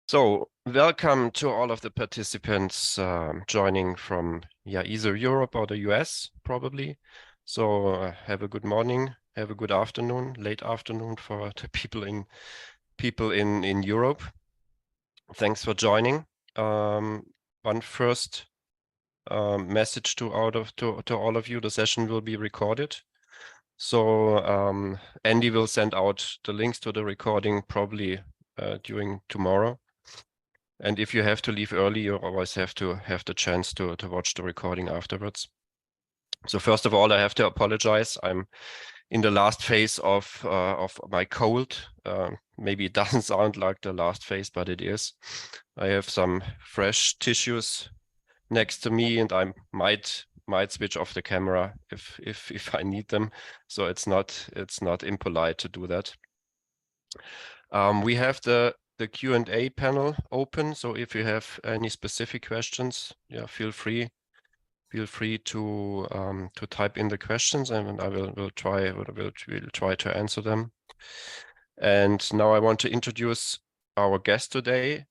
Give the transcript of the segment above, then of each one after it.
So, welcome to all of the participants joining from either Europe or the US, probably. So, have a good morning, have a good afternoon, late afternoon for the people in Europe. Thanks for joining. One first message to all of you: the session will be recorded. So Andy will send out the links to the recording probably during tomorrow. And if you have to leave early, you always have to have the chance to watch the recording afterwards. So first of all, I have to apologize. I'm in the last phase of my cold. Maybe it doesn't sound like the last phase, but it is. I have some fresh tissues next to me, and I might switch off the camera if I need them. So it's not impolite to do that. We have the Q&A panel open, so if you have any specific questions, feel free to type in the questions, and I will try to answer them. And now I want to introduce our guest today.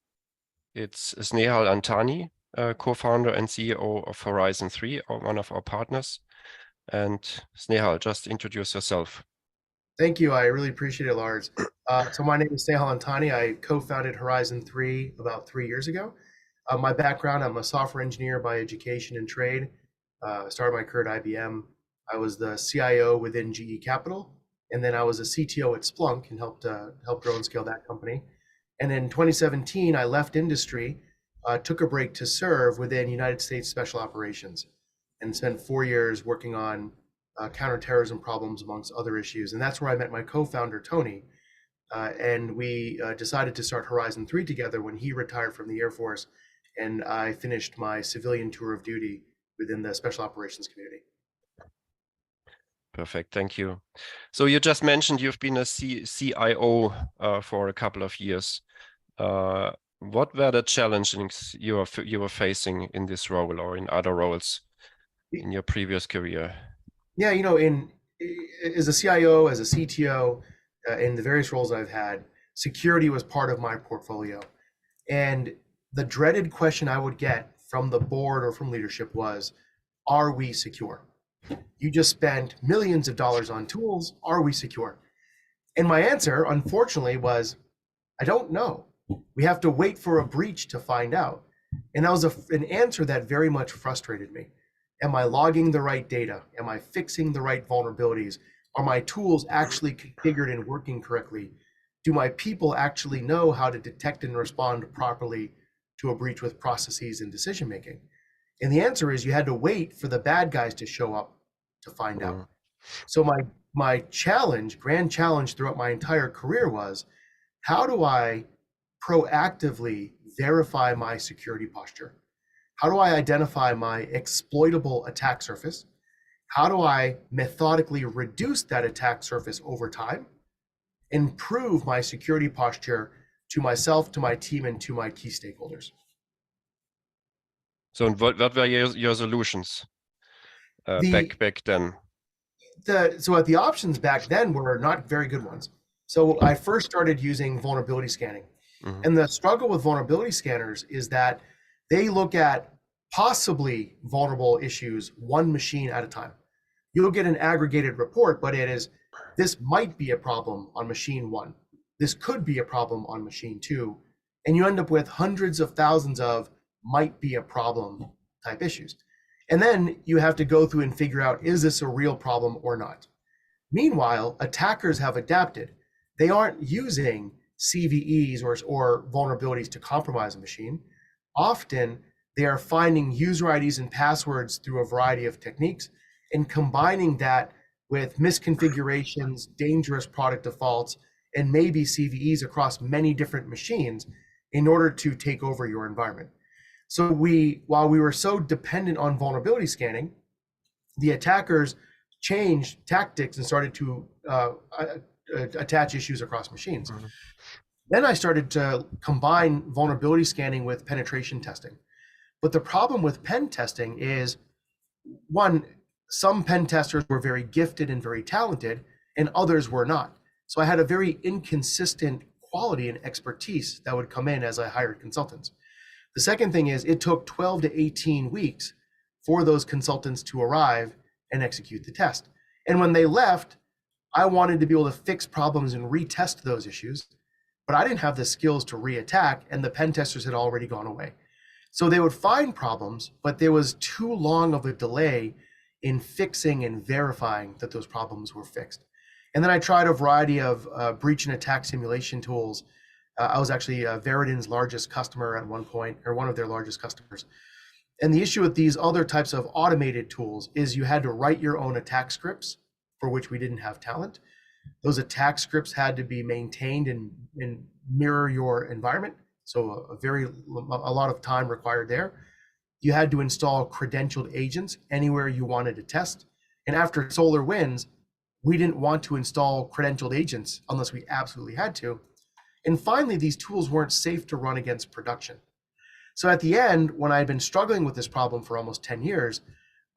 It's Snehal Antani, co-founder and CEO of Horizon 3, one of our partners. And Snehal, just introduce yourself. Thank you. I really appreciate it, Lars. So my name is Snehal Antani. I co-founded Horizon 3 about 3 years ago. My background, I'm a software engineer by education and trade. Started my career at IBM. I was the CIO within GE Capital, and then I was a CTO at Splunk and helped grow and scale that company. And in 2017, I left industry, took a break to serve within United States Special Operations, and spent 4 years working on counterterrorism problems amongst other issues. And that's where I met my co-founder, Tony. And we decided to start Horizon 3 together when he retired from the Air Force and I finished my civilian tour of duty within the Special Operations community. Perfect, thank you. So you just mentioned you've been a CIO for a couple of years. What were the challenges you were facing in this role or in other roles in your previous career? Yeah, as a CIO, as a CTO, in the various roles I've had, security was part of my portfolio. And the dreaded question I would get from the board or from leadership was, are we secure? You just spent millions of dollars on tools. Are we secure? And my answer, unfortunately, was, I don't know. We have to wait for a breach to find out. And that was an answer that very much frustrated me. Am I logging the right data? Am I fixing the right vulnerabilities? Are my tools actually configured and working correctly? Do my people actually know how to detect and respond properly to a breach with processes and decision making? And the answer is you had to wait for the bad guys to show up to find out. So my grand challenge throughout my entire career was, how do I proactively verify my security posture? How do I identify my exploitable attack surface? How do I methodically reduce that attack surface over time? Improve my security posture to myself, to my team, and to my key stakeholders. So what were your solutions back then? So the options back then were not very good ones. So I first started using vulnerability scanning. Mm-hmm. And the struggle with vulnerability scanners is that they look at possibly vulnerable issues one machine at a time. You'll get an aggregated report, but it is, this might be a problem on machine 1. This could be a problem on machine 2. And you end up with hundreds of thousands of might be a problem type issues. And then you have to go through and figure out, is this a real problem or not? Meanwhile, attackers have adapted. They aren't using CVEs or vulnerabilities to compromise a machine. Often, they are finding user IDs and passwords through a variety of techniques and combining that with misconfigurations, dangerous product defaults, and maybe CVEs across many different machines in order to take over your environment. So while we were so dependent on vulnerability scanning, the attackers changed tactics and started to attach issues across machines. Mm-hmm. Then I started to combine vulnerability scanning with penetration testing. But the problem with pen testing is, one, some pen testers were very gifted and very talented, and others were not. So I had a very inconsistent quality and expertise that would come in as I hired consultants. The second thing is it took 12 to 18 weeks for those consultants to arrive and execute the test. And when they left, I wanted to be able to fix problems and retest those issues, but I didn't have the skills to reattack, and the pen testers had already gone away. So they would find problems, but there was too long of a delay in fixing and verifying that those problems were fixed. And then I tried a variety of breach and attack simulation tools. I was actually Veritin's largest customer at one point, or one of their largest customers. And the issue with these other types of automated tools is you had to write your own attack scripts, for which we didn't have talent. Those attack scripts had to be maintained and mirror your environment. So a lot of time required there. You had to install credentialed agents anywhere you wanted to test. And after SolarWinds, we didn't want to install credentialed agents unless we absolutely had to. And finally, these tools weren't safe to run against production. So at the end, when I had been struggling with this problem for almost 10 years,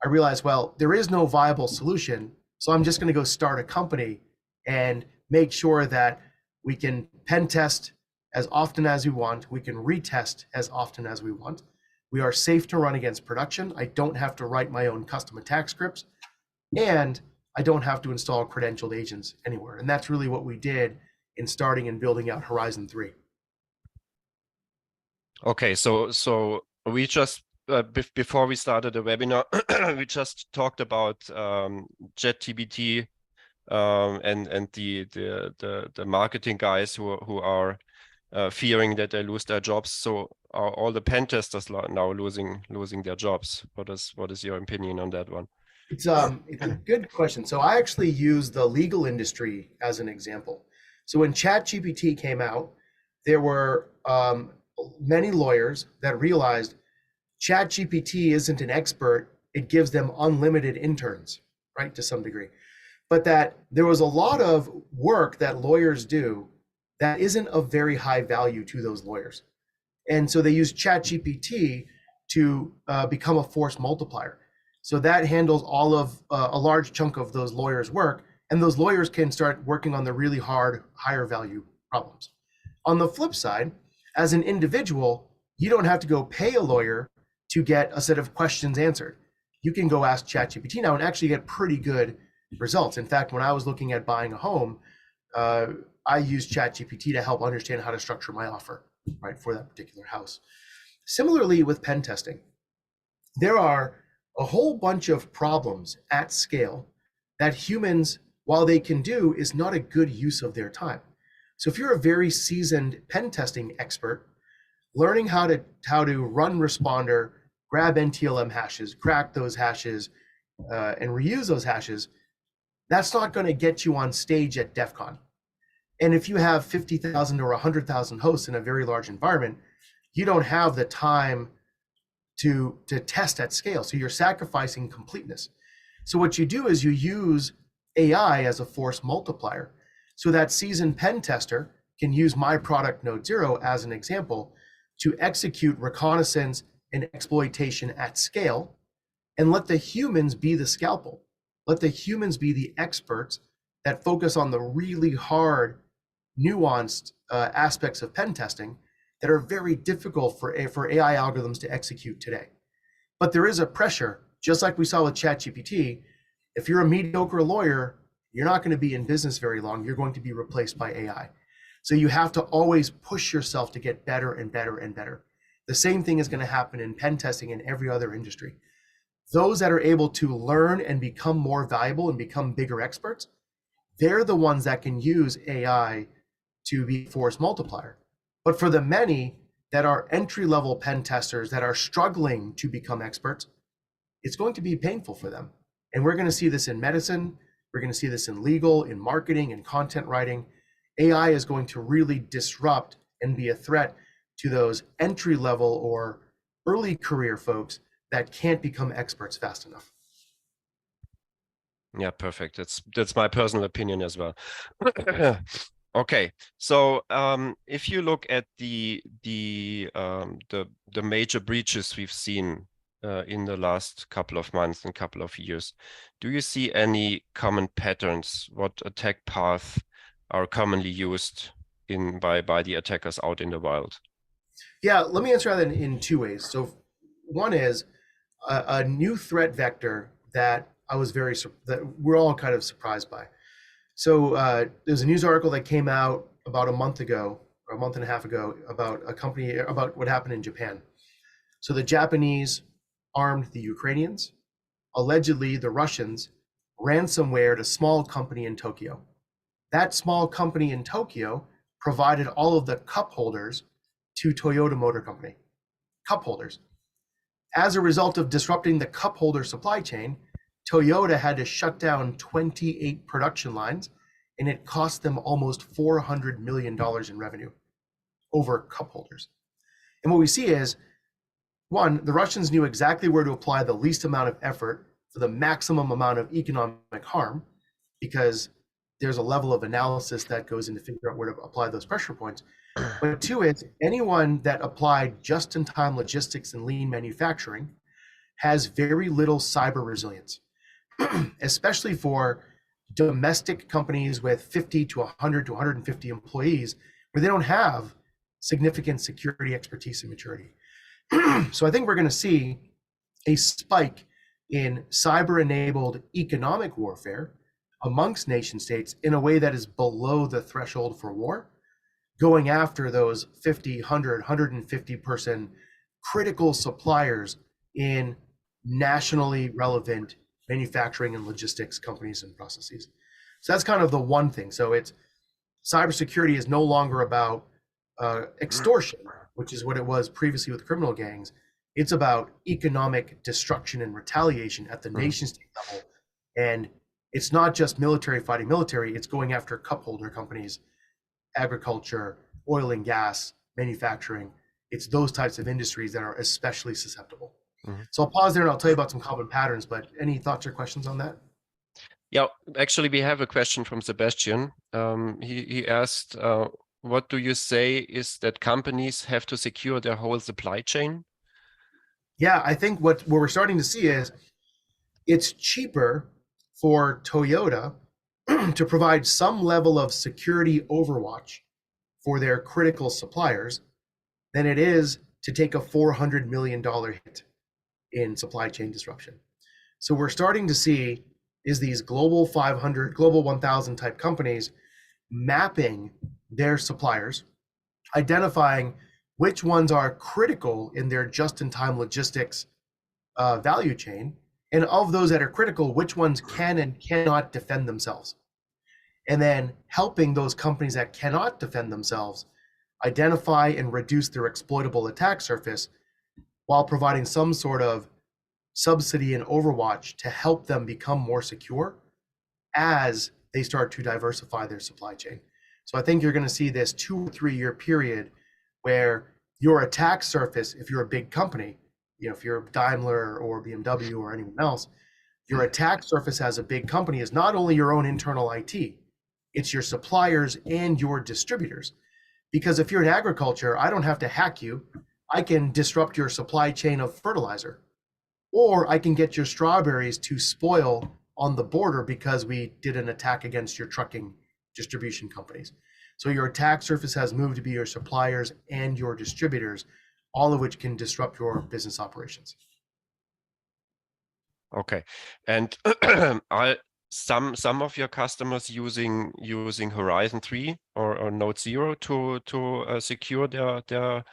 I realized, well, there is no viable solution. So I'm just going to go start a company and make sure that we can pen test as often as we want. We can retest as often as we want. We are safe to run against production. I don't have to write my own custom attack scripts, and I don't have to install credentialed agents anywhere. And that's really what we did in starting and building out Horizon 3. Okay, so we just before we started the webinar, we just talked about ChatGPT and the marketing guys who are fearing that they lose their jobs. So are all the pen testers now losing their jobs? What is your opinion on that one? It's a good question. So I actually use the legal industry as an example. So when ChatGPT came out, there were many lawyers that realized ChatGPT isn't an expert. It gives them unlimited interns, right, to some degree. But that there was a lot of work that lawyers do that isn't of very high value to those lawyers. And so they use ChatGPT to become a force multiplier. So that handles all of a large chunk of those lawyers' work, and those lawyers can start working on the really hard, higher value problems. On the flip side, as an individual, you don't have to go pay a lawyer to get a set of questions answered. You can go ask ChatGPT now and actually get pretty good results. In fact, when I was looking at buying a home, I used ChatGPT to help understand how to structure my offer, right, for that particular house. Similarly with pen testing, there are a whole bunch of problems at scale that humans, while they can do, is not a good use of their time. So if you're a very seasoned pen testing expert, learning how to run responder, grab NTLM hashes, crack those hashes, and reuse those hashes, that's not going to get you on stage at DEF CON. And if you have 50,000 or 100,000 hosts in a very large environment, you don't have the time to test at scale. So you're sacrificing completeness. So what you do is you use AI as a force multiplier. So that seasoned pen tester can use my product Node Zero as an example to execute reconnaissance and exploitation at scale, and let the humans be the scalpel. Let the humans be the experts that focus on the really hard, nuanced aspects of pen testing that are very difficult for AI algorithms to execute today. But there is a pressure, just like we saw with ChatGPT. If you're a mediocre lawyer, you're not going to be in business very long. You're going to be replaced by AI. So you have to always push yourself to get better and better and better. The same thing is going to happen in pen testing and every other industry. Those that are able to learn and become more valuable and become bigger experts, they're the ones that can use AI to be a force multiplier. But for the many that are entry-level pen testers that are struggling to become experts, it's going to be painful for them. And we're going to see this in medicine. We're going to see this in legal, in marketing, in content writing. AI is going to really disrupt and be a threat to those entry-level or early career folks that can't become experts fast enough. Yeah, perfect. That's my personal opinion as well. Okay, so if you look at the major breaches we've seen in the last couple of months and couple of years, do you see any common patterns? What attack paths are commonly used by the attackers out in the wild? Yeah, let me answer that in two ways. So one is a new threat vector that that we're all kind of surprised by. So there's a news article that came out about a month ago or a month and a half ago about a company about what happened in Japan. So the Japanese armed the Ukrainians. Allegedly, the Russians ransomwared a small company in Tokyo. That small company in Tokyo provided all of the cup holders to Toyota Motor Company. Cup holders. As a result of disrupting the cup holder supply chain, Toyota had to shut down 28 production lines, and it cost them almost $400 million in revenue over cup holders. And what we see is, one, the Russians knew exactly where to apply the least amount of effort for the maximum amount of economic harm, because there's a level of analysis that goes in to figure out where to apply those pressure points. But two is, anyone that applied just-in-time logistics and lean manufacturing has very little cyber resilience, especially for domestic companies with 50 to 100 to 150 employees, where they don't have significant security expertise and maturity. So I think we're going to see a spike in cyber-enabled economic warfare amongst nation states in a way that is below the threshold for war, going after those 50, 100, 150 person critical suppliers in nationally relevant manufacturing and logistics companies and processes. So that's kind of the one thing. So it's cybersecurity is no longer about extortion, which is what it was previously with criminal gangs. It's about economic destruction and retaliation at the nation state level. And it's not just military fighting military, it's going after cup holder companies, agriculture, oil and gas, manufacturing. It's those types of industries that are especially susceptible. So I'll pause there and I'll tell you about some common patterns, but any thoughts or questions on that? Yeah, actually, we have a question from Sebastian. He asked, what do you say is that companies have to secure their whole supply chain? Yeah, I think what we're starting to see is it's cheaper for Toyota to provide some level of security overwatch for their critical suppliers than it is to take a $400 million hit in supply chain disruption. So we're starting to see is these global 500, global 1000 type companies mapping their suppliers, identifying which ones are critical in their just-in-time logistics value chain, and of those that are critical, which ones can and cannot defend themselves. And then helping those companies that cannot defend themselves identify and reduce their exploitable attack surface while providing some sort of subsidy and overwatch to help them become more secure as they start to diversify their supply chain. So I think you're going to see this 2 or 3 year period where your attack surface, if you're a big company, if you're Daimler or BMW or anyone else, your attack surface as a big company is not only your own internal IT, it's your suppliers and your distributors. Because if you're in agriculture, I don't have to hack you. I can disrupt your supply chain of fertilizer, or I can get your strawberries to spoil on the border because we did an attack against your trucking distribution companies. So your attack surface has moved to be your suppliers and your distributors, all of which can disrupt your business operations. Okay, and are some of your customers using Horizon 3 or Node 0 to secure their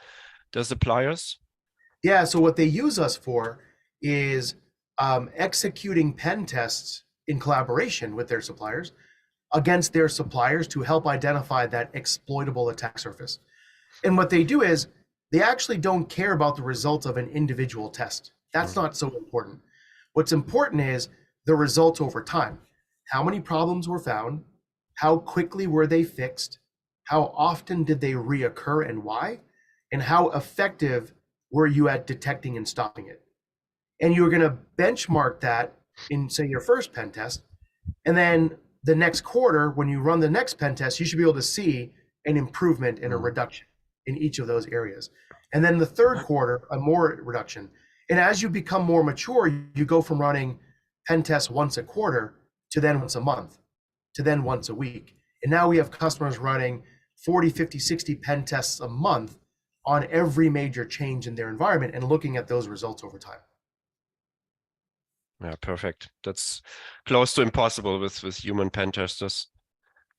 suppliers? Yeah, so what they use us for is executing pen tests in collaboration with their suppliers against their suppliers to help identify that exploitable attack surface. And what they do is they actually don't care about the results of an individual test. That's not so important. What's important is the results over time. How many problems were found? How quickly were they fixed? How often did they reoccur and why? And how effective were you at detecting and stopping it? And you're going to benchmark that in, say, your first pen test. And then the next quarter, when you run the next pen test, you should be able to see an improvement and a reduction in each of those areas. And then the third quarter, a more reduction. And as you become more mature, you go from running pen tests once a quarter to then once a month, to then once a week. And now we have customers running 40, 50, 60 pen tests a month on every major change in their environment and looking at those results over time. Yeah, perfect. That's close to impossible with human pen testers.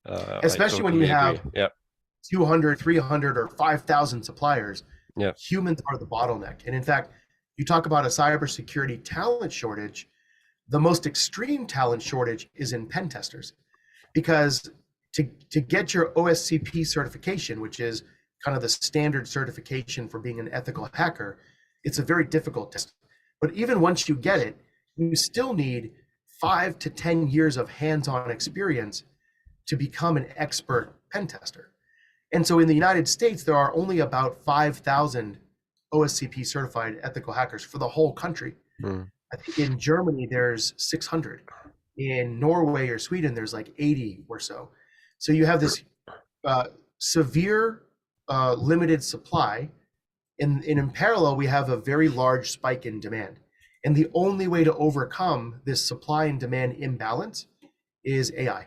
Especially when you have 200, 300, or 5,000 suppliers. Yeah. Humans are the bottleneck. And in fact, you talk about a cybersecurity talent shortage. The most extreme talent shortage is in pen testers, because to get your OSCP certification, which is kind of the standard certification for being an ethical hacker, it's a very difficult test. But even once you get it, you still need 5 to 10 years of hands-on experience to become an expert pen tester. And so in the United States, there are only about 5,000 OSCP certified ethical hackers for the whole country. I think in Germany, there's 600. In Norway or Sweden, there's like 80 or so. So you have this severe limited supply. And in parallel, we have a very large spike in demand. And the only way to overcome this supply and demand imbalance is AI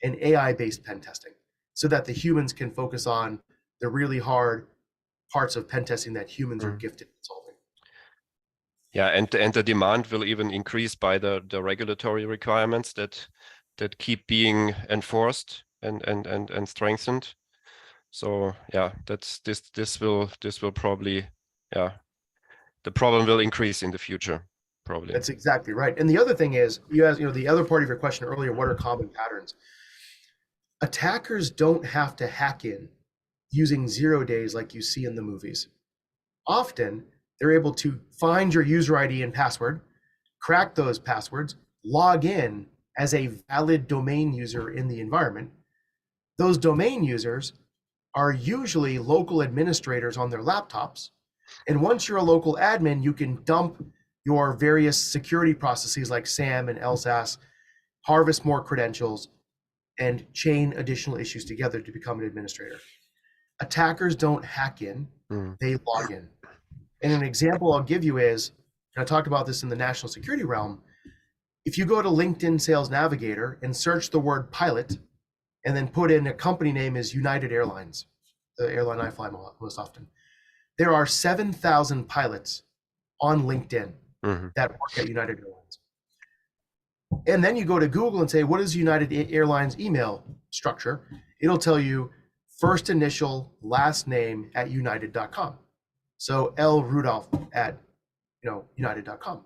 and AI-based pen testing, so that the humans can focus on the really hard parts of pen testing that humans are gifted at solving. Yeah, and the demand will even increase by the regulatory requirements that keep being enforced and strengthened. So yeah, this will probably, yeah, the problem will increase in the future, probably. That's exactly right. And the other thing is, you asked, the other part of your question earlier, what are common patterns? Attackers don't have to hack in using 0 days like you see in the movies. Often, they're able to find your user ID and password, crack those passwords, log in as a valid domain user in the environment. Those domain users are usually local administrators on their laptops. And once you're a local admin, you can dump your various security processes like SAM and LSAS, harvest more credentials, and chain additional issues together to become an administrator. Attackers don't hack in, they log in. And an example I'll give you is, and I talked about this in the national security realm, if you go to LinkedIn Sales Navigator and search the word pilot, and then put in a company name is United Airlines, the airline I fly most often, there are 7,000 pilots on LinkedIn that work at United Airlines. And then you go to Google and say, what is United Airlines email structure? It'll tell you first initial, last name at united.com. So L Rudolph at united.com.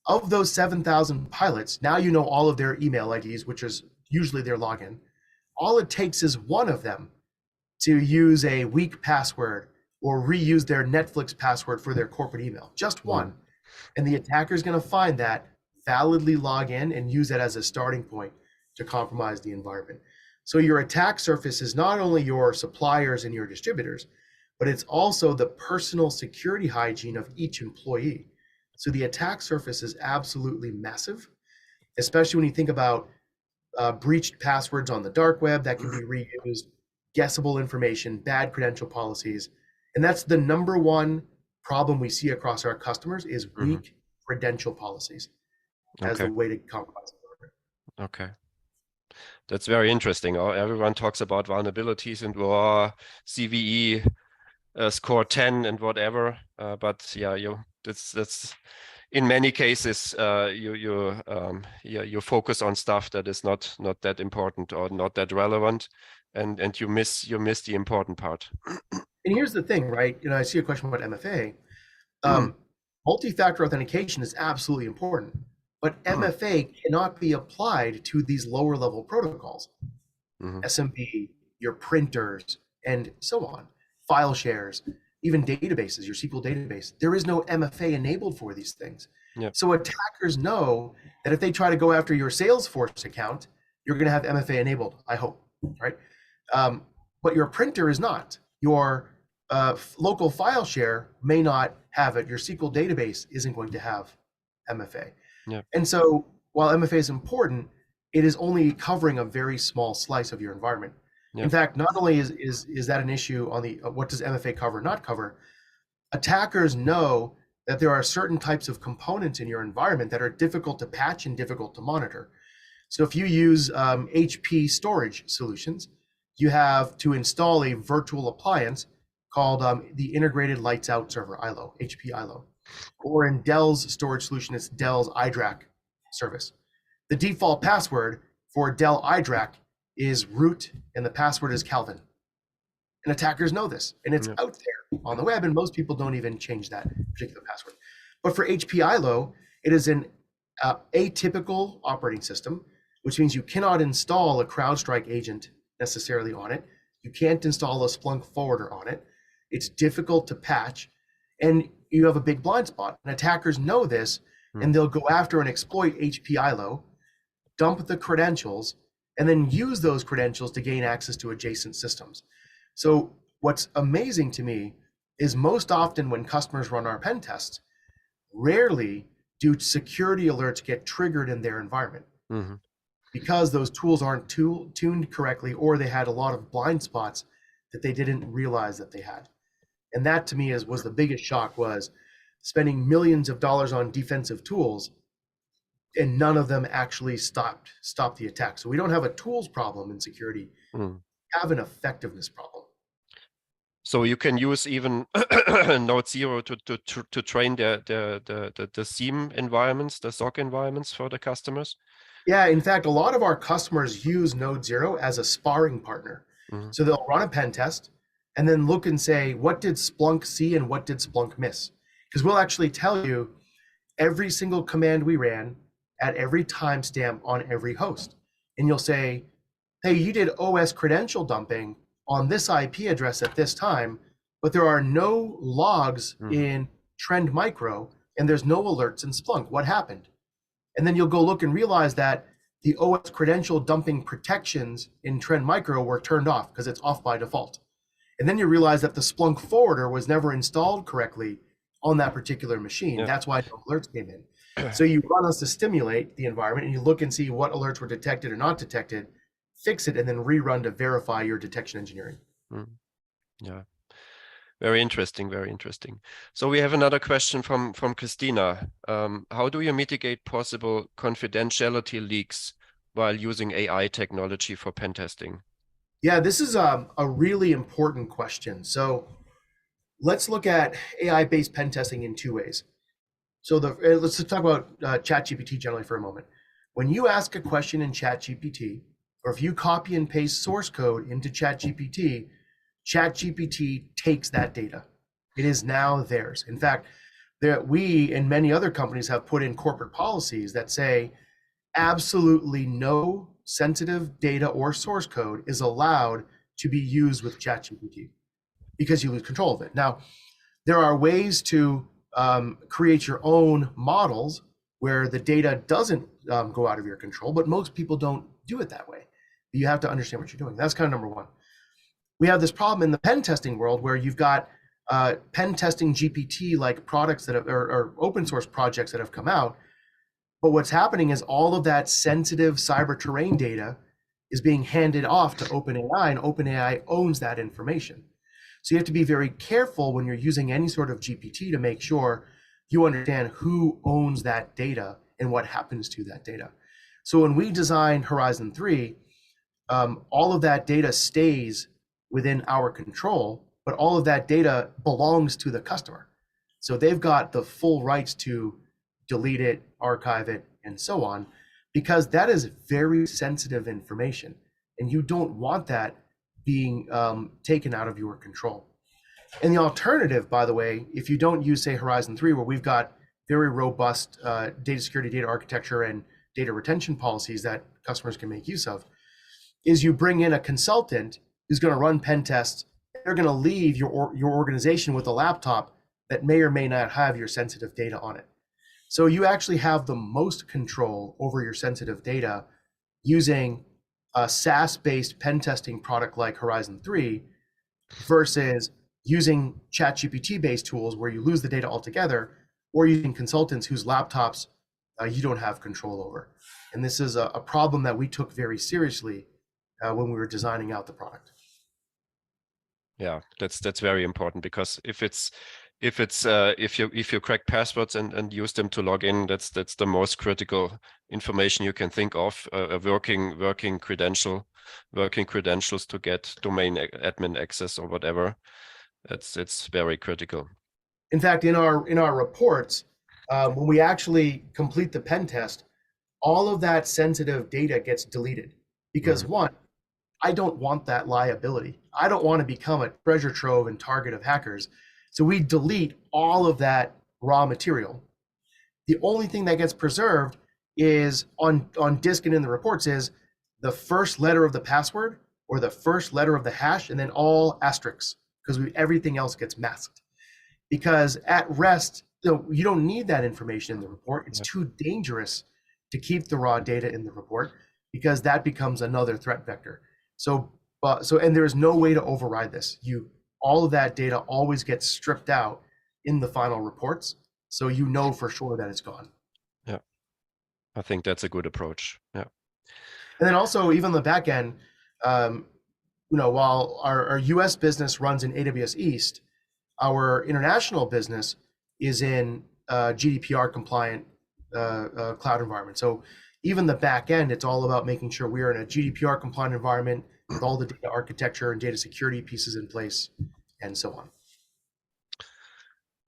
Of those 7,000 pilots, now you know all of their email IDs, which is usually their login. All it takes is one of them to use a weak password or reuse their Netflix password for their corporate email, just one. And the attacker is going to find that, validly log in, and use that as a starting point to compromise the environment. So your attack surface is not only your suppliers and your distributors, but it's also the personal security hygiene of each employee. So the attack surface is absolutely massive, especially when you think about breached passwords on the dark web that can be reused, guessable information, bad credential policies. And that's the number one problem we see across our customers is weak credential policies as the way to compromise the environment. Okay. That's very interesting. Everyone talks about vulnerabilities and CVE score 10 and whatever. But yeah, that's in many cases you focus on stuff that is not that important or not that relevant, and you miss the important part. And here's the thing, right? I see a question about MFA. Multi-factor authentication is absolutely important, but MFA cannot be applied to these lower level protocols. SMB, your printers, and so on, file shares, even databases, your SQL database. There is no MFA enabled for these things. So attackers know that if they try to go after your Salesforce account, you're going to have MFA enabled, I hope, right? But your printer is not. Your local file share may not have it. Your SQL database isn't going to have MFA. And so while MFA is important, it is only covering a very small slice of your environment. In fact, not only is that an issue on the what does MFA cover, not cover, attackers know that there are certain types of components in your environment that are difficult to patch and difficult to monitor. So if you use HP storage solutions, you have to install a virtual appliance called the Integrated Lights Out Server, ILO, HP ILO. Or in Dell's storage solution, it's Dell's iDRAC service. The default password for Dell iDRAC is root, and the password is Calvin. And attackers know this, and it's out there on the web, and most people don't even change that particular password. But for HP ILO, it is an atypical operating system, which means you cannot install a CrowdStrike agent necessarily on it. You can't install a Splunk forwarder on it. It's difficult to patch, and you have a big blind spot. And attackers know this, and they'll go after and exploit HP ILO, dump the credentials, and then use those credentials to gain access to adjacent systems. So what's amazing to me is most often when customers run our pen tests, rarely do security alerts get triggered in their environment because those tools aren't tuned correctly, or they had a lot of blind spots that they didn't realize that they had. And that to me was the biggest shock, was spending millions of dollars on defensive tools and none of them actually stopped the attack. So we don't have a tools problem in security, we have an effectiveness problem. So you can use even Node Zero to train the SIEM environments, the SOC environments for the customers? Yeah, in fact, a lot of our customers use Node Zero as a sparring partner. So they'll run a pen test and then look and say, what did Splunk see and what did Splunk miss? Because we'll actually tell you every single command we ran at every timestamp on every host. And you'll say, hey, you did OS credential dumping on this IP address at this time, but there are no logs in Trend Micro, and there's no alerts in Splunk. What happened? And then you'll go look and realize that the OS credential dumping protections in Trend Micro were turned off because it's off by default. And then you realize that the Splunk forwarder was never installed correctly on that particular machine. That's why no alerts came in. So you run us to stimulate the environment, and you look and see what alerts were detected or not detected, fix it, and then rerun to verify your detection engineering. Yeah, very interesting, very interesting. So we have another question from Christina. How do you mitigate possible confidentiality leaks while using AI technology for pen testing? Yeah, this is a really important question. So let's look at AI-based pen testing in two ways. So let's talk about ChatGPT generally for a moment. When you ask a question in ChatGPT, or if you copy and paste source code into ChatGPT, ChatGPT takes that data. It is now theirs. In fact, we and many other companies have put in corporate policies that say absolutely no sensitive data or source code is allowed to be used with ChatGPT because you lose control of it. Now, there are ways to create your own models where the data doesn't go out of your control, but most people don't do it that way. You have to understand what you're doing. That's kind of number one. We have this problem in the pen testing world where you've got pen testing GPT like products that have, or open source projects that have come out. But what's happening is all of that sensitive cyber terrain data is being handed off to OpenAI, and OpenAI owns that information. So you have to be very careful when you're using any sort of GPT to make sure you understand who owns that data and what happens to that data. So when we designed Horizon 3, all of that data stays within our control, but all of that data belongs to the customer. So they've got the full rights to delete it, archive it, and so on, because that is very sensitive information, and you don't want that being taken out of your control. And the alternative, by the way, if you don't use, say, Horizon 3, where we've got very robust data security, data architecture, and data retention policies that customers can make use of, is you bring in a consultant who's going to run pen tests. They're going to leave your organization with a laptop that may or may not have your sensitive data on it. So you actually have the most control over your sensitive data using a SaaS-based pen testing product like Horizon 3 versus using ChatGPT-based tools where you lose the data altogether, or using consultants whose laptops you don't have control over. And this is a problem that we took very seriously when we were designing out the product. Yeah, that's very important, because if it's if it's if you crack passwords and use them to log in, that's the most critical information you can think of. A working credentials to get domain admin access or whatever. It's very critical. In fact, in our reports, when we actually complete the pen test, all of that sensitive data gets deleted because one, I don't want that liability. I don't want to become a treasure trove and target of hackers. So we delete all of that raw material. The only thing that gets preserved is on disk and in the reports is the first letter of the password or the first letter of the hash, and then all asterisks, because everything else gets masked. Because at rest, you don't need that information in the report. It's too dangerous to keep the raw data in the report because that becomes another threat vector. So and there's no way to override this. All of that data always gets stripped out in the final reports, so you know for sure that it's gone. Yeah, I think that's a good approach. Yeah. And then also even the back end, while our US business runs in AWS East, our international business is in GDPR compliant cloud environment. So even the back end, it's all about making sure we are in a GDPR compliant environment with all the data architecture and data security pieces in place, and so on.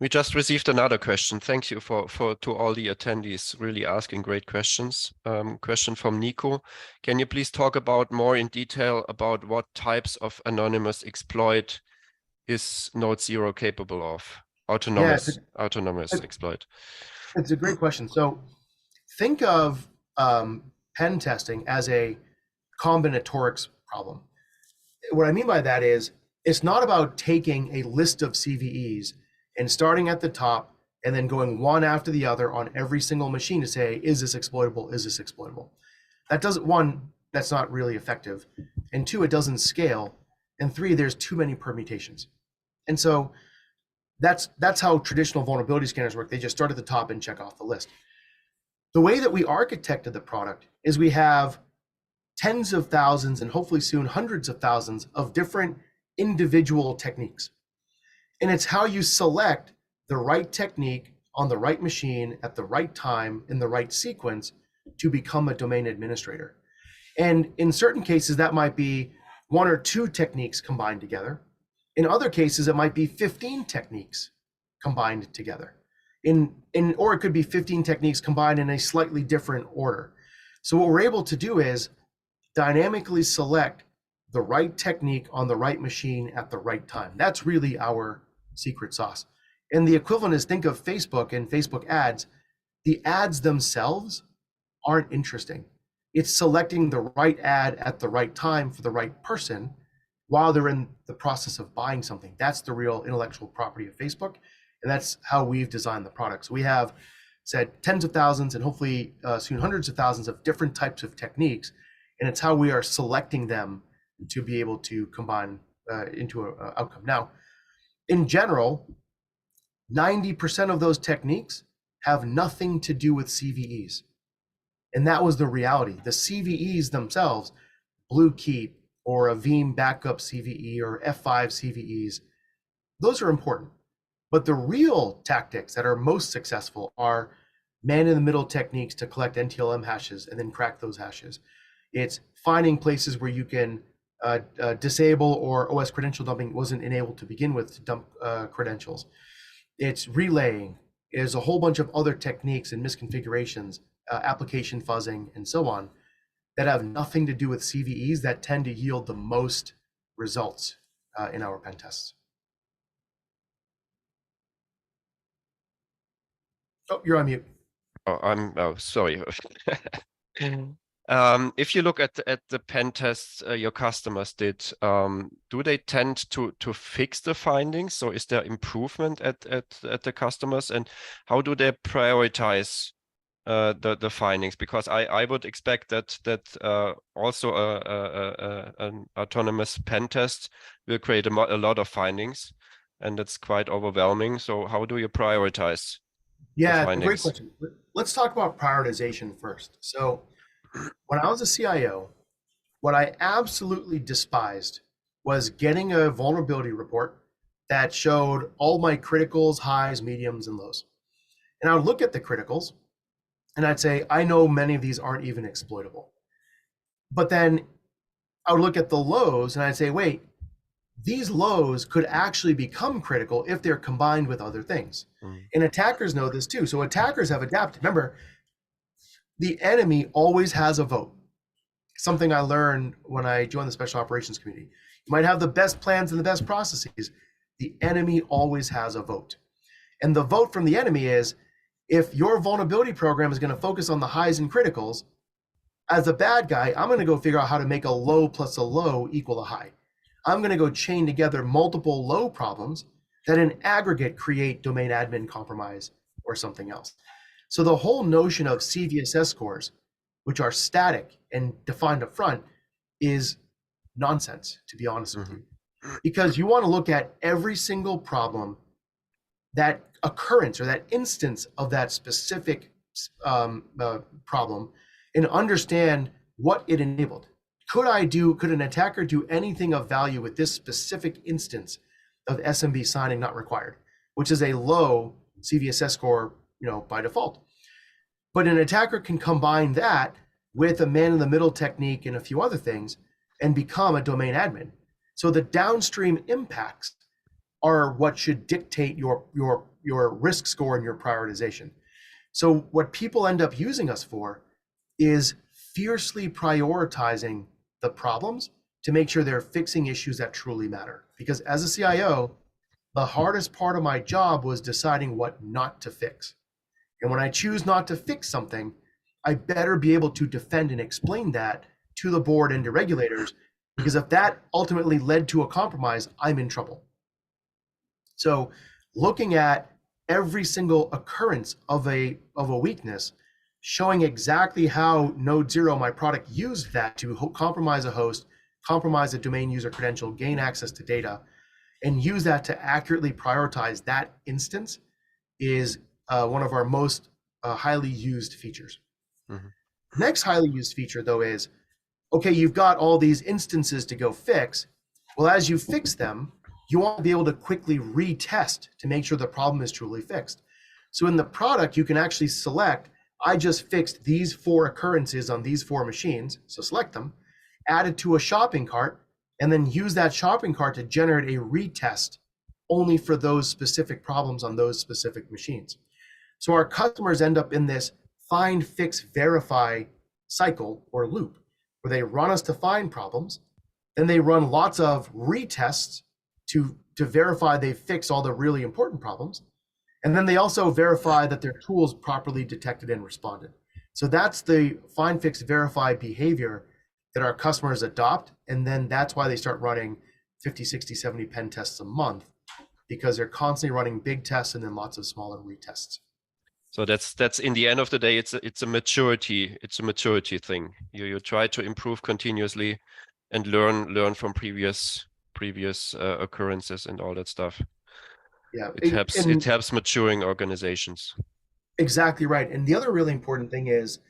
We just received another question. Thank you to all the attendees really asking great questions. Question from Nico. Can you please talk about more in detail about what types of anonymous exploit is Node Zero capable of? Autonomous exploit. It's a great question. So think of pen testing as a combinatorics problem. What I mean by that is it's not about taking a list of CVEs and starting at the top and then going one after the other on every single machine to say, is this exploitable? Is this exploitable? That's not really effective. And two, it doesn't scale. And three, there's too many permutations. And so that's how traditional vulnerability scanners work. They just start at the top and check off the list. The way that we architected the product is we have tens of thousands and hopefully soon hundreds of thousands of different individual techniques. And it's how you select the right technique on the right machine at the right time in the right sequence to become a domain administrator. And in certain cases, that might be one or two techniques combined together. In other cases, it might be 15 techniques combined together. Or it could be 15 techniques combined in a slightly different order. So what we're able to do is dynamically select the right technique on the right machine at the right time. That's really our secret sauce. And the equivalent is, think of Facebook and Facebook ads. The ads themselves aren't interesting. It's selecting the right ad at the right time for the right person while they're in the process of buying something. That's the real intellectual property of Facebook. And that's how we've designed the product. So we have said tens of thousands and hopefully soon hundreds of thousands of different types of techniques. And it's how we are selecting them to be able to combine into an outcome. Now, in general, 90% of those techniques have nothing to do with CVEs. And that was the reality. The CVEs themselves, Blue Keep or a Veeam backup CVE or F5 CVEs, those are important. But the real tactics that are most successful are man-in-the-middle techniques to collect NTLM hashes and then crack those hashes. It's finding places where you can disable or OS credential dumping wasn't enabled to begin with to dump credentials. It's relaying. There's a whole bunch of other techniques and misconfigurations, application fuzzing, and so on, that have nothing to do with CVEs that tend to yield the most results in our pen tests. Oh, you're on mute. Oh, sorry. If you look at the pen tests your customers did, do they tend to fix the findings? So is there improvement at the customers, and how do they prioritize the findings? Because I would expect that also an autonomous pen test will create a lot of findings, and that's quite overwhelming. So how do you prioritize? Yeah, great question. Let's talk about prioritization first. So when I was a CIO, what I absolutely despised was getting a vulnerability report that showed all my criticals, highs, mediums, and lows. And I would look at the criticals and I'd say, I know many of these aren't even exploitable. But then I would look at the lows and I'd say, wait, these lows could actually become critical if they're combined with other things. And attackers know this too. So attackers have adapted. Remember, the enemy always has a vote. Something I learned when I joined the special operations community. You might have the best plans and the best processes. The enemy always has a vote. And the vote from the enemy is, if your vulnerability program is going to focus on the highs and criticals, as a bad guy, I'm going to go figure out how to make a low plus a low equal a high. I'm going to go chain together multiple low problems that in aggregate create domain admin compromise or something else. So the whole notion of CVSS scores, which are static and defined up front, is nonsense, to be honest with you. Because you want to look at every single problem, that occurrence or that instance of that specific problem, and understand what it enabled. Could an attacker do anything of value with this specific instance of SMB signing not required, which is a low CVSS score, by default. But an attacker can combine that with a man-in-the-middle technique and a few other things and become a domain admin. So the downstream impacts are what should dictate your risk score and your prioritization. So what people end up using us for is fiercely prioritizing the problems to make sure they're fixing issues that truly matter. Because as a CIO, the hardest part of my job was deciding what not to fix. And when I choose not to fix something, I better be able to defend and explain that to the board and to regulators, because if that ultimately led to a compromise, I'm in trouble. So looking at every single occurrence of a weakness, showing exactly how Node Zero, my product, used that to compromise a host, compromise a domain user credential, gain access to data, and use that to accurately prioritize that instance is one of our most highly used features. Next highly used feature, though, is, okay, you've got all these instances to go fix. Well, as you fix them, you want to be able to quickly retest to make sure the problem is truly fixed. So in the product, you can actually select, I just fixed these 4 occurrences on these 4 machines, so select them, add it to a shopping cart, and then use that shopping cart to generate a retest only for those specific problems on those specific machines. So our customers end up in this find, fix, verify cycle or loop, where they run us to find problems, then they run lots of retests to verify they fix all the really important problems. And then they also verify that their tools properly detected and responded. So that's the find, fix, verify behavior that our customers adopt. And then that's why they start running 50, 60, 70 pen tests a month, because they're constantly running big tests and then lots of smaller retests. So that's in the end of the day, it's a maturity thing. You try to improve continuously and learn from previous occurrences and all that stuff. Yeah, it helps maturing organizations. Exactly right. And the other really important thing is,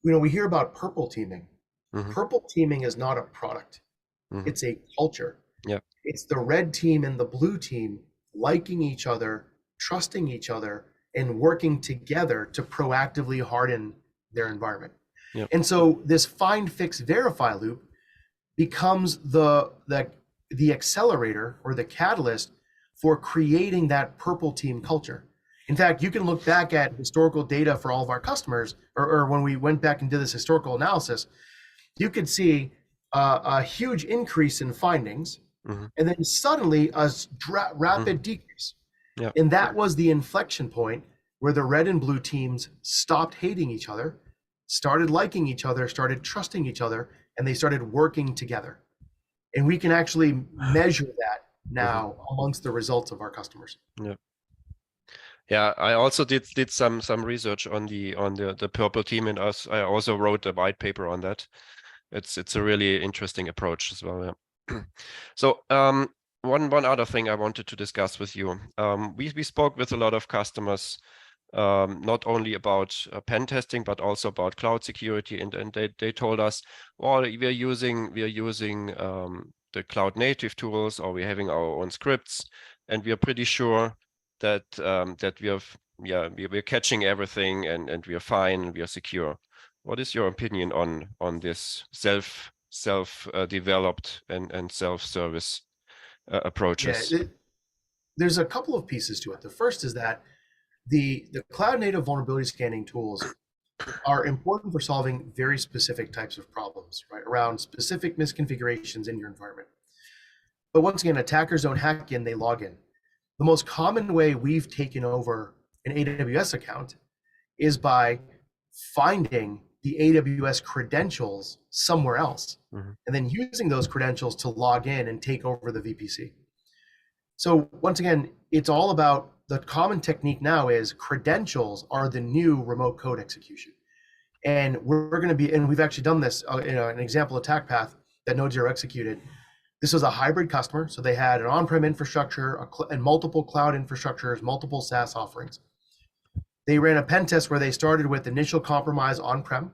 we hear about purple teaming. Purple teaming is not a product. It's a culture. Yeah. It's the red team and the blue team liking each other, trusting each other, and working together to proactively harden their environment. Yep. And so this find, fix, verify loop becomes the accelerator or the catalyst for creating that purple team culture. In fact, you can look back at historical data for all of our customers, or when we went back and did this historical analysis, you could see a huge increase in findings, and then suddenly a rapid decrease. Yep. And that was the inflection point where the red and blue teams stopped hating each other, started liking each other, started trusting each other, and they started working together. And we can actually measure that now amongst the results of our customers. Yeah, I also did some research on the purple team, and I also wrote a white paper on that. It's a really interesting approach as well. Yeah. So one other thing I wanted to discuss with you. We spoke with a lot of customers, not only about pen testing, but also about cloud security, and they told us, well, we're using the cloud native tools, or we're having our own scripts, and we are pretty sure that that we're catching everything, and we are fine, and we are secure. What is your opinion on this self developed and self-service approaches? Yeah, there's a couple of pieces to it. The first is that the cloud native vulnerability scanning tools are important for solving very specific types of problems, right? Around specific misconfigurations in your environment. But once again, attackers don't hack in, they log in. The most common way we've taken over an AWS account is by finding the AWS credentials somewhere else, and then using those credentials to log in and take over the VPC. So once again, it's all about the common technique now is credentials are the new remote code execution. And we're going to be, and we've actually done this, an example attack path that Node.js executed. This was a hybrid customer. So they had an on-prem infrastructure and multiple cloud infrastructures, multiple SaaS offerings. They ran a pen test where they started with initial compromise on-prem.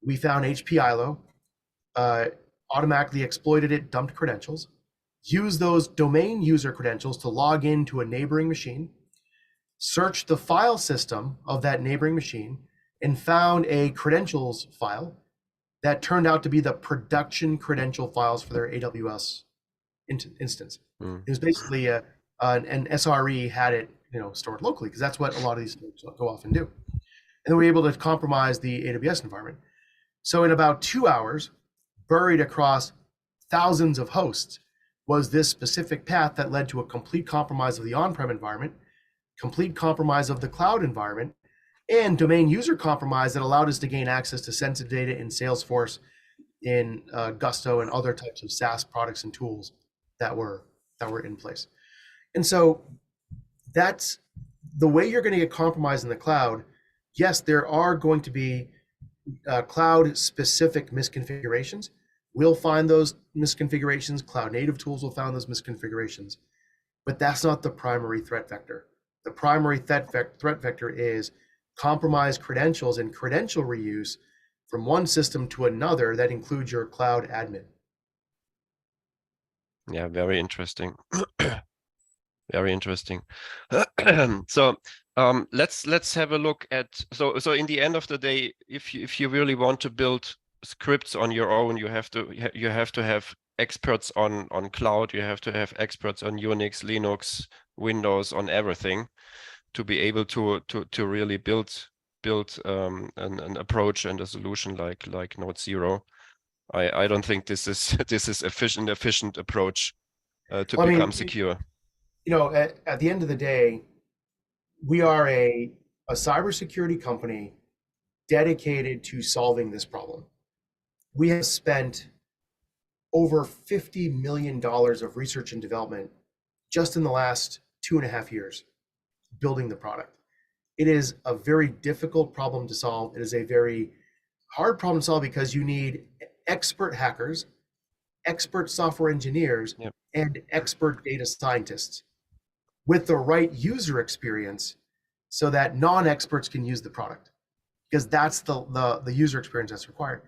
We found HPILO, automatically exploited it, dumped credentials, used those domain user credentials to log into a neighboring machine, searched the file system of that neighboring machine, and found a credentials file that turned out to be the production credential files for their AWS instance. It was basically an SRE had it stored locally, because that's what a lot of these folks go off and do. And then we were able to compromise the AWS environment. So in about 2 hours, buried across thousands of hosts, was this specific path that led to a complete compromise of the on-prem environment, complete compromise of the cloud environment, and domain user compromise that allowed us to gain access to sensitive data in Salesforce, in Gusto, and other types of SaaS products and tools that were in place. And so that's the way you're going to get compromised in the cloud. Yes, there are going to be cloud-specific misconfigurations. We'll find those misconfigurations. Cloud native tools will find those misconfigurations. But that's not the primary threat vector. The primary threat vector is compromised credentials and credential reuse from one system to another that includes your cloud admin. Yeah, very interesting. Very interesting. So let's have a look at, so in the end of the day, if you really want to build scripts on your own, you have to have experts on cloud, you have to have experts on Unix, Linux, Windows, on everything, to be able to really build an approach and a solution like Node Zero. I don't think this is efficient approach to become secure. At the end of the day, we are a cybersecurity company dedicated to solving this problem. We have spent over $50 million of research and development just in the last 2.5 years building the product. It is a very difficult problem to solve. It is a very hard problem to solve because you need expert hackers, expert software engineers, and expert data scientists with the right user experience so that non-experts can use the product, because that's the user experience that's required.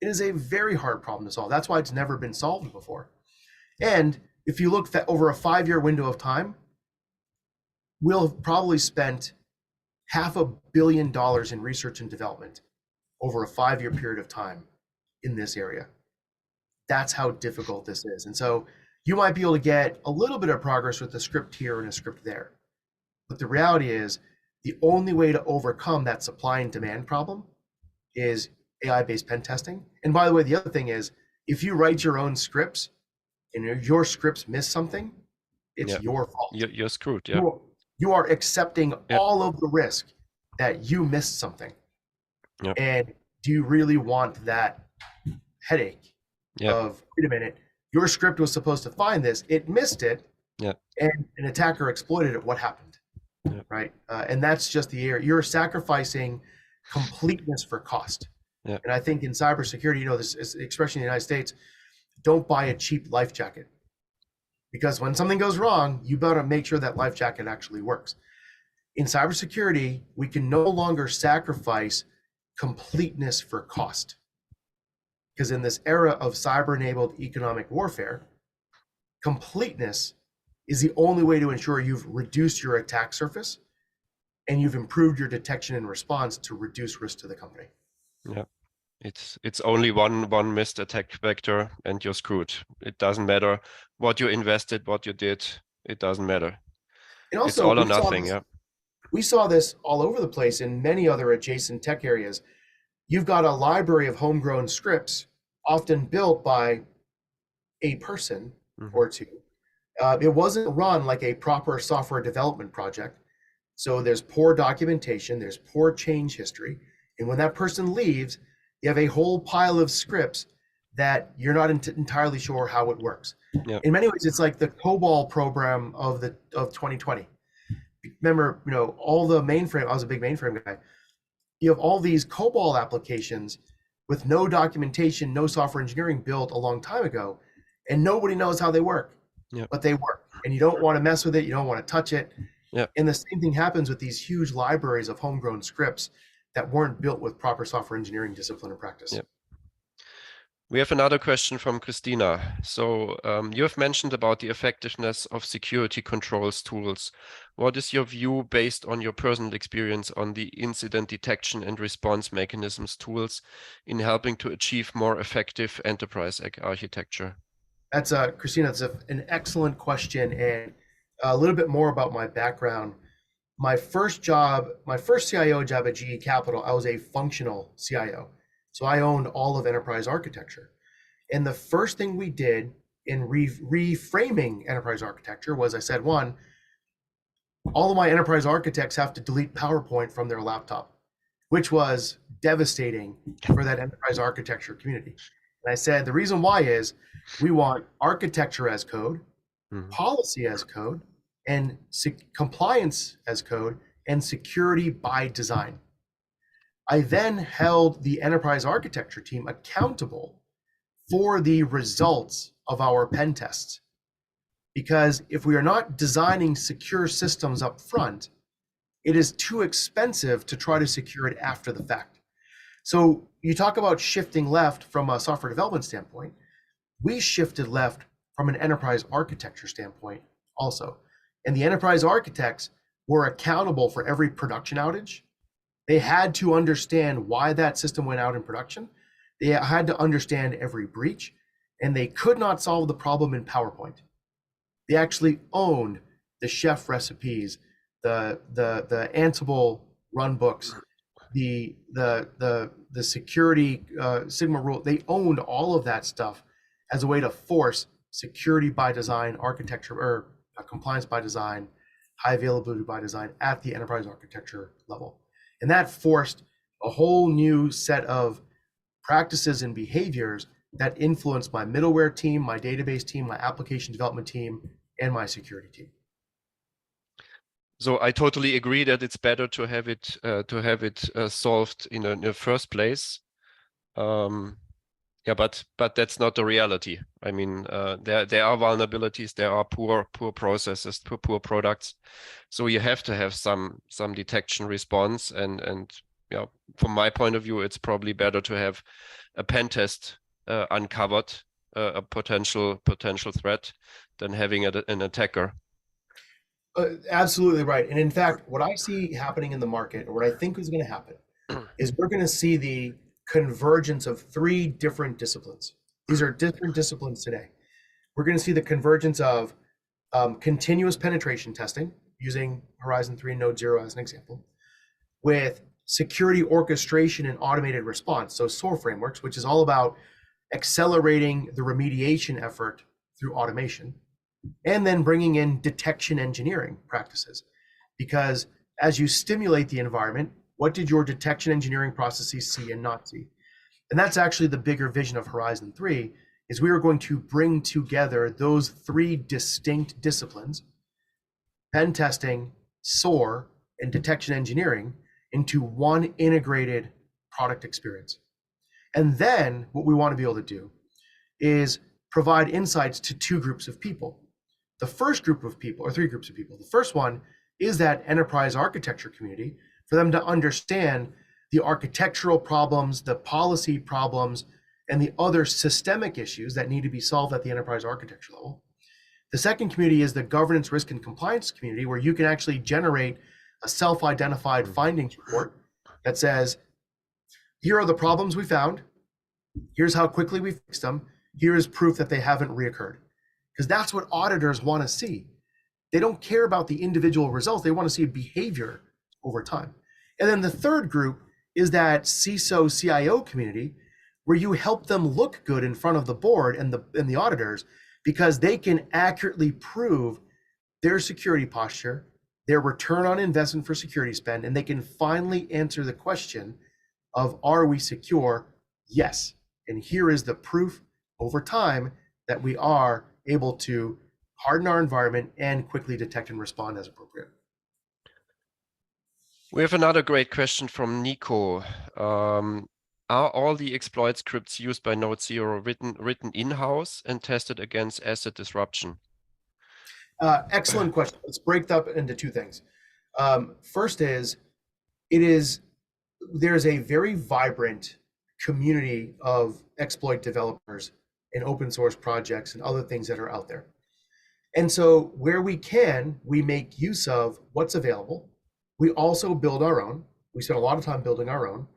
It is a very hard problem to solve. That's why it's never been solved before. And if you look over a 5-year window of time, we'll have probably spent $500 million in research and development over a 5-year period of time in this area. That's how difficult this is. And so you might be able to get a little bit of progress with a script here and a script there. But the reality is, the only way to overcome that supply and demand problem is AI-based pen testing. And by the way, the other thing is, if you write your own scripts and your scripts miss something, it's your fault. You're screwed. You are accepting all of the risk that you missed something. And do you really want that headache of, wait a minute, your script was supposed to find this, it missed it, and an attacker exploited it, what happened? Right? And that's just the area. You're sacrificing completeness for cost. And I think in cybersecurity, this is expression in the United States, don't buy a cheap life jacket. Because when something goes wrong, you better make sure that life jacket actually works. In cybersecurity, we can no longer sacrifice completeness for cost. because in this era of cyber-enabled economic warfare, completeness is the only way to ensure you've reduced your attack surface and you've improved your detection and response to reduce risk to the company. Yeah. It's only one missed attack vector and you're screwed. It doesn't matter what you invested, what you did. It doesn't matter. And also, it's all or nothing. We saw this all over the place in many other adjacent tech areas. You've got a library of homegrown scripts, often built by a person or two. It wasn't run like a proper software development project. So there's poor documentation, there's poor change history. And when that person leaves, you have a whole pile of scripts that you're not entirely sure how it works. Yep. In many ways, it's like the COBOL program of 2020. Remember, all the mainframe, I was a big mainframe guy. You have all these COBOL applications with no documentation, no software engineering built a long time ago, and nobody knows how they work. Yep. But they work, and you don't want to mess with it. You don't want to touch it. Yep. And the same thing happens with these huge libraries of homegrown scripts that weren't built with proper software engineering discipline and practice. Yep. We have another question from Christina. So you have mentioned about the effectiveness of security controls tools. What is your view based on your personal experience on the incident detection and response mechanisms tools in helping to achieve more effective enterprise architecture? That's Christina, that's an excellent question, and a little bit more about my background. My first CIO job at GE Capital, I was a functional CIO. So I owned all of enterprise architecture. And the first thing we did in reframing enterprise architecture was I said, one, all of my enterprise architects have to delete PowerPoint from their laptop, which was devastating for that enterprise architecture community. And I said, the reason why is we want architecture as code, policy as code, and compliance as code, and security by design. I then held the enterprise architecture team accountable for the results of our pen tests. Because if we are not designing secure systems up front, it is too expensive to try to secure it after the fact. So you talk about shifting left from a software development standpoint. We shifted left from an enterprise architecture standpoint also. And the enterprise architects were accountable for every production outage. They had to understand why that system went out in production. They had to understand every breach, and they could not solve the problem in PowerPoint. They actually owned the chef recipes, the Ansible run books, the security Sigma rule. They owned all of that stuff as a way to force security by design, architecture, or compliance by design, high availability by design at the enterprise architecture level. And that forced a whole new set of practices and behaviors that influenced my middleware team, my database team, my application development team, and my security team. So I totally agree that it's better to have it solved in the first place. Yeah, but that's not the reality. I mean, there are vulnerabilities, there are poor processes, poor products. So you have to have some detection response, and yeah, from my point of view, it's probably better to have a pen test uncovered a potential threat than having an attacker. Absolutely right. And in fact, what I see happening in the market, or what I think is going to happen, is we're going to see the convergence of three different disciplines. These are different disciplines today. We're going to see the convergence of continuous penetration testing, using Horizon 3 and Node 0 as an example, with security orchestration and automated response, so SOAR frameworks, which is all about accelerating the remediation effort through automation, and then bringing in detection engineering practices. Because as you stimulate the environment, what did your detection engineering processes see and not see? And that's actually the bigger vision of Horizon 3, is we are going to bring together those three distinct disciplines, pen testing, SOAR, and detection engineering, into one integrated product experience. And then what we want to be able to do is provide insights to two groups of people. The first group of people, or three groups of people. The first one is that enterprise architecture community, for them to understand the architectural problems, the policy problems, and the other systemic issues that need to be solved at the enterprise architecture level. The second community is the governance, risk, and compliance community, where you can actually generate a self-identified findings report that says, here are the problems we found, here's how quickly we fixed them, here is proof that they haven't reoccurred. Because that's what auditors want to see. They don't care about the individual results, they want to see behavior over time. And then the third group is that CISO CIO community, where you help them look good in front of the board and the auditors, because they can accurately prove their security posture, their return on investment for security spend, and they can finally answer the question of, are we secure? Yes. And here is the proof over time that we are able to harden our environment and quickly detect and respond as appropriate. We have another great question from Nico. Are all the exploit scripts used by Node Zero written in-house and tested against asset disruption? Excellent question. Let's break that up into two things. First is, there's a very vibrant community of exploit developers and open source projects and other things that are out there. And so where we can, we make use of what's available. We also build our own. We spend a lot of time building our own.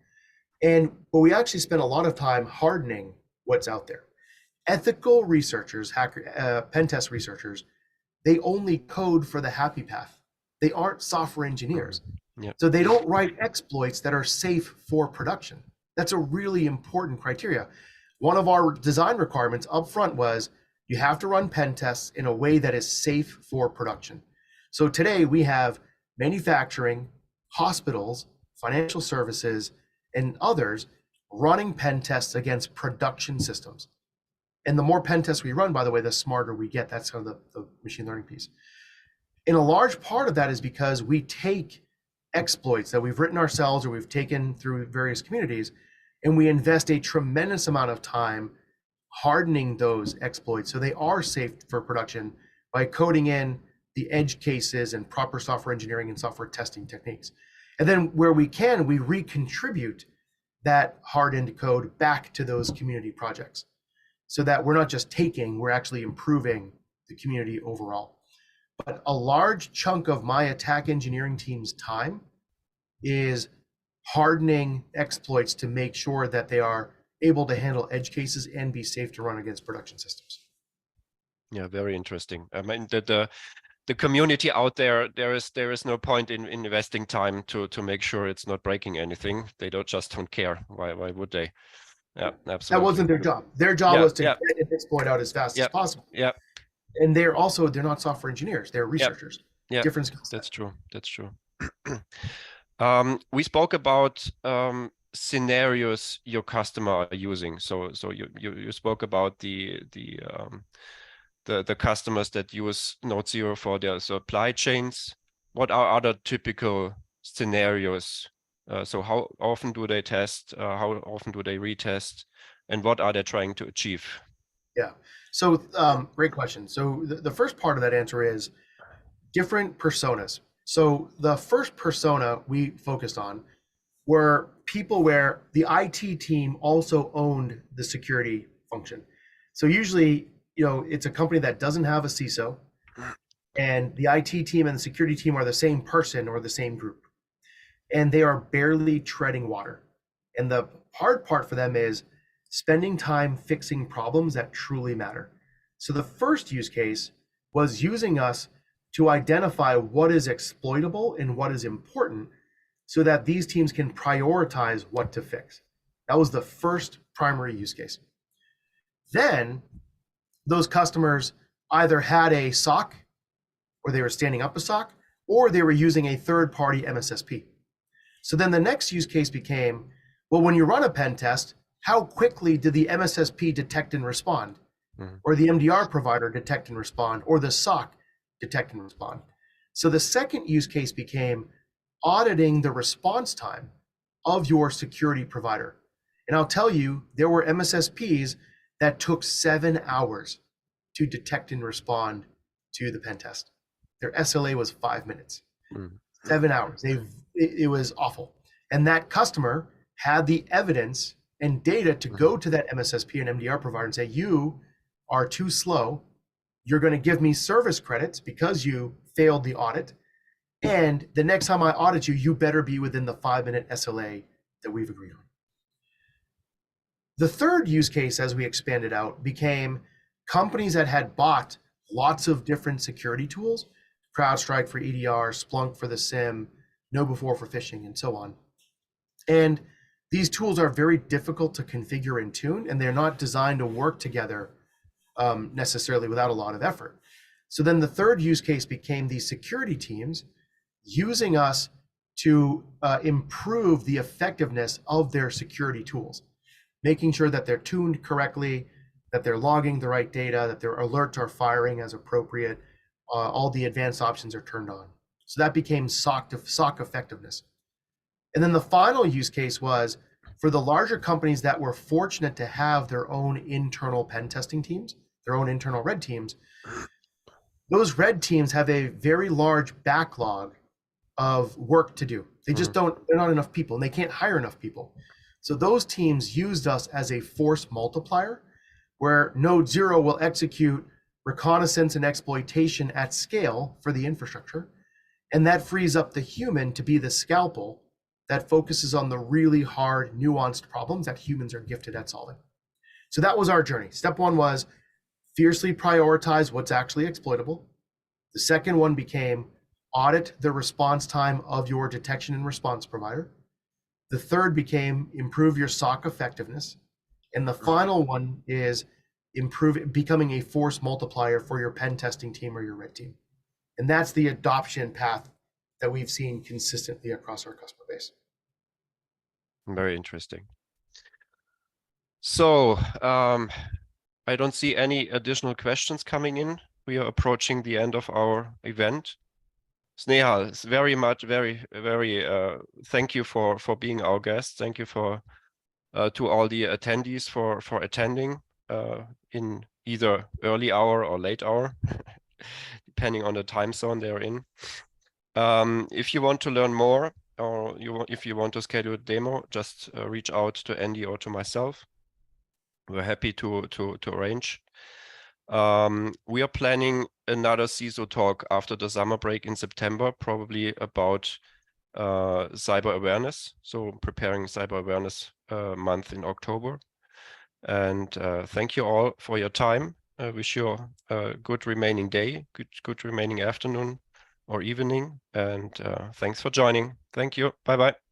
But we actually spend a lot of time hardening what's out there. Ethical researchers, pen test researchers, they only code for the happy path. They aren't software engineers. Yep. So they don't write exploits that are safe for production. That's a really important criteria. One of our design requirements up front was you have to run pen tests in a way that is safe for production. So today we have manufacturing, hospitals, financial services, and others running pen tests against production systems. And the more pen tests we run, by the way, the smarter we get. That's kind of the machine learning piece. And a large part of that is because we take exploits that we've written ourselves or we've taken through various communities, and we invest a tremendous amount of time hardening those exploits so they are safe for production by coding in the edge cases and proper software engineering and software testing techniques. And then where we can, we recontribute that hardened code back to those community projects so that we're not just taking, we're actually improving the community overall. But a large chunk of my attack engineering team's time is hardening exploits to make sure that they are able to handle edge cases and be safe to run against production systems. Yeah, very interesting. I mean, the community out there, there is no point in investing time to make sure it's not breaking anything. They just don't care. Why would they? Yeah, absolutely. That wasn't their job. Their job was to get an exploit out as fast as possible. Yeah. And they're not software engineers. They're researchers. Yeah. Different skill set. That's true. That's true. We spoke about scenarios your customer are using. So you spoke about the customers that use Node Zero for their supply chains. What are other typical scenarios? So how often do they test? How often do they retest? And what are they trying to achieve? Yeah. So great question. So the first part of that answer is different personas. So the first persona we focused on were people where the IT team also owned the security function. So usually, it's a company that doesn't have a CISO, and the IT team and the security team are the same person or the same group, and they are barely treading water. And the hard part for them is spending time fixing problems that truly matter. So the first use case was using us to identify what is exploitable and what is important so that these teams can prioritize what to fix. That was the first primary use case. Then those customers either had a SOC, or they were standing up a SOC, or they were using a third-party MSSP. So then the next use case became, well, when you run a pen test, how quickly did the MSSP detect and respond? Or the MDR provider detect and respond? Or the SOC detect and respond? So the second use case became auditing the response time of your security provider. And I'll tell you, there were MSSPs that took 7 hours to detect and respond to the pen test. Their SLA was 5 minutes. 7 hours. It was awful. And that customer had the evidence and data to go to that MSSP and MDR provider and say, you are too slow. You're going to give me service credits because you failed the audit. And the next time I audit you, you better be within the 5-minute SLA that we've agreed on. The third use case, as we expanded out, became companies that had bought lots of different security tools, CrowdStrike for EDR, Splunk for the SIM, KnowBe4 for phishing, and so on. And these tools are very difficult to configure and tune, and they're not designed to work together necessarily without a lot of effort. So then the third use case became these security teams using us to improve the effectiveness of their security tools, making sure that they're tuned correctly, that they're logging the right data, that their alerts are firing as appropriate, all the advanced options are turned on. So that became SOC effectiveness. And then the final use case was for the larger companies that were fortunate to have their own internal pen testing teams, their own internal red teams. Those red teams have a very large backlog of work to do. They just they're not enough people, and they can't hire enough people. So those teams used us as a force multiplier, where Node 0 will execute reconnaissance and exploitation at scale for the infrastructure. And that frees up the human to be the scalpel that focuses on the really hard, nuanced problems that humans are gifted at solving. So that was our journey. Step one was fiercely prioritize what's actually exploitable. The second one became audit the response time of your detection and response provider. The third became improve your SOC effectiveness. And the final one is becoming a force multiplier for your pen testing team or your red team. And that's the adoption path that we've seen consistently across our customer base. Very interesting. So I don't see any additional questions coming in. We are approaching the end of our event. Snehal, it's very thank you for being our guest. Thank you for to all the attendees for attending in either early hour or late hour, depending on the time zone they're in. If you want to learn more, or if you want to schedule a demo, just reach out to Andy or to myself. We're happy to arrange. We are planning another CISO talk after the summer break in September, probably about cyber awareness. So preparing cyber awareness month in October. And thank you all for your time. I wish you a good remaining day, good remaining afternoon or evening. And thanks for joining. Thank you. Bye-bye.